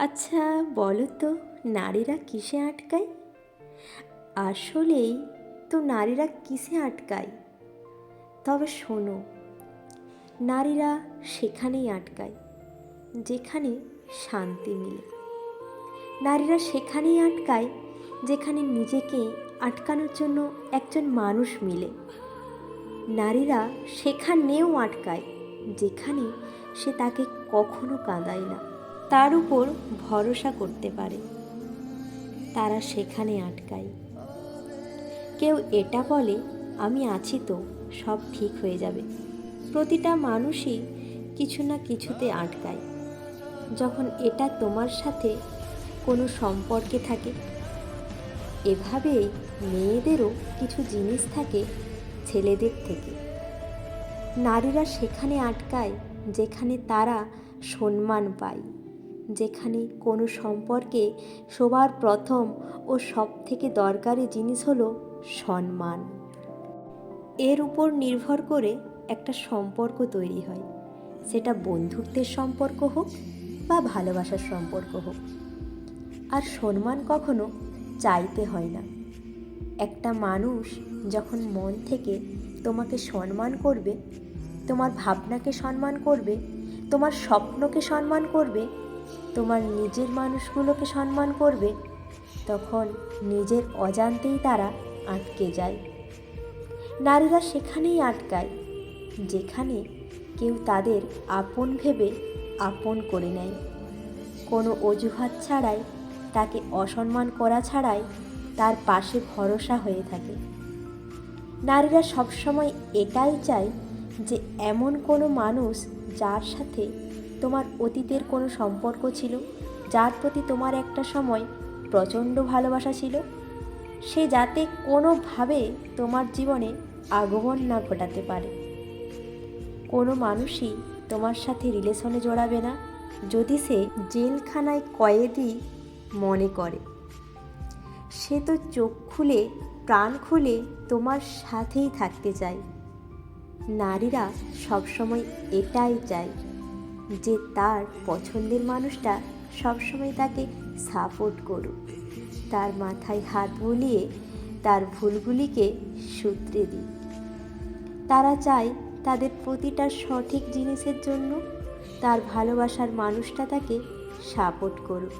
আচ্ছা বলো তো, নারীরা কিসে আটকায়? আসলেই তো নারীরা কিসে আটকায়? তবে শোনো, নারীরা সেখানেই আটকায় যেখানে শান্তি মিলে। নারীরা সেখানেই আটকায় যেখানে নিজেকে আটকানোর জন্য একজন মানুষ মিলে। নারীরা সেখানেও আটকায় যেখানে সে তাকে কখনো কাঁদায় না, তার উপর ভরসা করতে পারে। তারা সেখানে আটকায়। কেউ এটা বলে, আমি আছি তো, সব ঠিক হয়ে যাবে। প্রতিটা মানুষই কিছু না কিছুতে আটকায়। যখন এটা তোমার সাথে কোনো সম্পর্কে থাকে, এভাবেই মেয়েদেরও কিছু জিনিস থাকে ছেলেদের থেকে। নারীরা সেখানে আটকায় যেখানে তারা সম্মান পায়, যেখানে কোনো সম্পর্কে সবার প্রথম ও সবথেকে দরকারি জিনিস হলো সম্মান। এর উপর নির্ভর করে একটা সম্পর্ক তৈরি হয়, সেটা বন্ধুত্বের সম্পর্ক হোক বা ভালোবাসার সম্পর্ক হোক। আর সম্মান কখনো চাইতে হয় না। একটা মানুষ যখন মন থেকে তোমাকে সম্মান করবে, তোমার ভাবনাকে সম্মান করবে, তোমার স্বপ্নকে সম্মান করবে, তোমার নিজের মানুষগুলোকে সম্মান করবে, তখন নিজের অজান্তেই তারা আটকে যায়। নারীরা সেখানেই আটকায় যেখানে কেউ তাদের আপন ভেবে আপন করে নেয়। কোনো অজুহাত ছাড়াই, তাকে অসম্মান করা ছাড়াই তার পাশে ভরসা হয়ে থাকে। নারীরা সবসময় এটাই চায় যে এমন কোনো মানুষ যার সাথে তোমার অতীতের কোনো সম্পর্ক ছিল, যার প্রতি তোমার একটা সময় প্রচণ্ড ভালোবাসা ছিল, সে যাতে কোনোভাবে তোমার জীবনে আগমন না ঘটাতে পারে। কোনো মানুষই তোমার সাথে রিলেশনে জড়াবে না যদি সে জেলখানায় কয়েদি মনে করে। সে তো চোখ খুলে প্রাণ খুলে তোমার সাথেই থাকতে চায়। নারীরা সবসময় এটাই চায় যে তার পছন্দের মানুষটা সবসময় তাকে সাপোর্ট করুক, তার মাথায় হাত বুলিয়ে তার ভুলগুলিকে শুধরে দিক। তারা চায় তাদের প্রতিটা সঠিক জিনিসের জন্য তার ভালোবাসার মানুষটা তাকে সাপোর্ট করুক,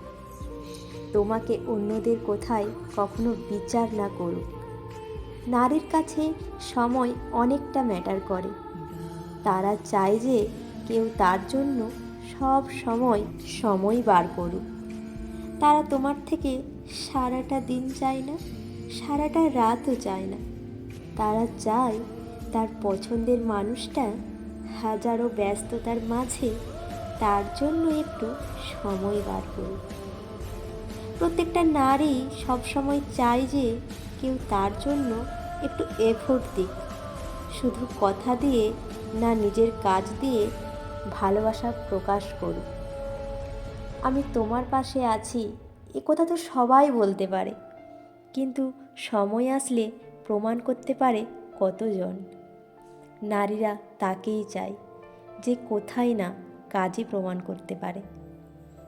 তোমাকে অন্যদের কোথায় কখনো বিচার না করুক। নারীর কাছে সময় অনেকটা ম্যাটার করে। তারা চায় যে কেউ তার জন্য সব সময় বার করুক। তারা তোমার থেকে সারাটা দিন চায় না, সারাটা রাতও চায় না। তারা চায় তার পছন্দের মানুষটা হাজারো ব্যস্ততার মাঝে তার জন্য একটু সময় বার করুক। প্রত্যেকটা নারী সবসময় চায় যে কেউ তার জন্য একটু এফোর্ট দিক, শুধু কথা দিয়ে না, নিজের কাজ দিয়ে ভালোবাসা প্রকাশ করুক। আমি তোমার পাশে আছি, এ কথা তো সবাই বলতে পারে, কিন্তু সময় আসলে প্রমাণ করতে পারে কতজন? নারীরা তাকেই চায় যে কোথায় না কাজই প্রমাণ করতে পারে।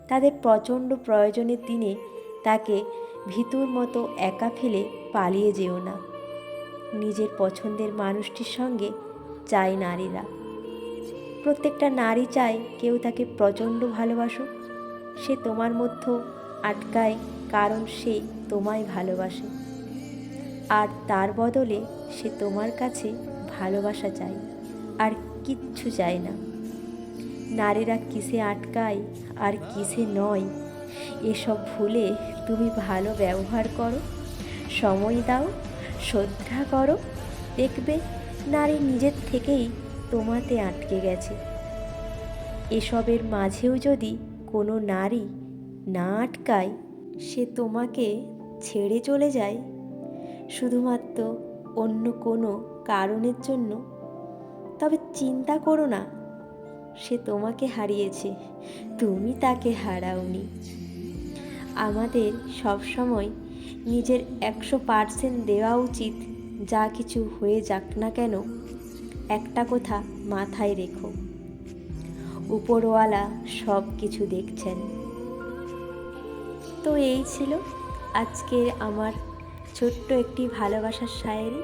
তাদের প্রচণ্ড প্রয়োজনের দিনে তাকে ভীতুর মতো একা ফেলে পালিয়ে যেও না। নিজের পছন্দের মানুষটির সঙ্গে চায় নারীরা। প্রত্যেকটা নারী চায় কেউ তাকে প্রচণ্ড ভালোবাসুক। সে তোমার মধ্যে আটকায় কারণ সে তোমায় ভালোবাসে, আর তার বদলে সে তোমার কাছে ভালোবাসা চায়, আর কিচ্ছু চায় না। নারীরা কিসে আটকায় আর কিসে নয়, এসব ভুলে তুমি ভালো ব্যবহার করো, সময় দাও, শ্রদ্ধা করো। দেখবে নারী নিজের থেকেই তোমাতে আটকে গেছে। এসবের মাঝেও যদি কোনো নারী না আটকায়, সে তোমাকে ছেড়ে চলে যায় শুধুমাত্র অন্য কোনো কারণের জন্য, তবে চিন্তা করো না, সে তোমাকে হারিয়েছে, তুমি তাকে হারাওনি। আমাদের সবসময় নিজের 100% দেওয়া উচিত। যা কিছু হয়ে যাক না কেন, একটা কথা মাথায় রেখো, উপরওয়ালা সব কিছু দেখছেন। তো এই ছিল আজকের আমার ছোট্ট একটি ভালোবাসার শায়েরি।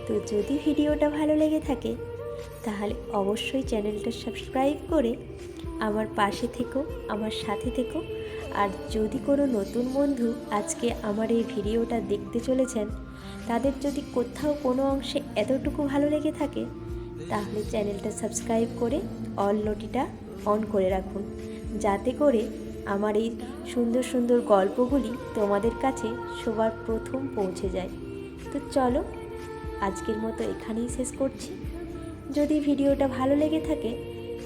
তো যদি ভিডিওটা ভালো লেগে থাকে তাহলে অবশ্যই চ্যানেলটা সাবস্ক্রাইব করে আমার পাশে থেকো, আমার সাথে থেকো। আর যদি কোনো নতুন বন্ধু আজকে আমার এই ভিডিওটা দেখতে চলেছেন, তাদের যদি কোথাও কোনো অংশে এতটুকু ভালো লেগে থাকে তাহলে চ্যানেলটা সাবস্ক্রাইব করে অল নোটিটা অন করে রাখুন, যাতে করে আমার এই সুন্দর সুন্দর গল্পগুলি তোমাদের কাছে সবার প্রথম পৌঁছে যায়। তো চলো আজকের মতো এখানেই শেষ করছি। যদি ভিডিওটা ভালো লেগে থাকে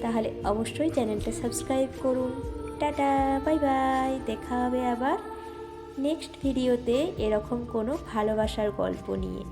তাহলে অবশ্যই চ্যানেলটা সাবস্ক্রাইব করুন। Tata, bye bye. দেখা হবে আবার নেক্সট ভিডিওতে এরকম কোনো ভালোবাসার গল্প নিয়ে।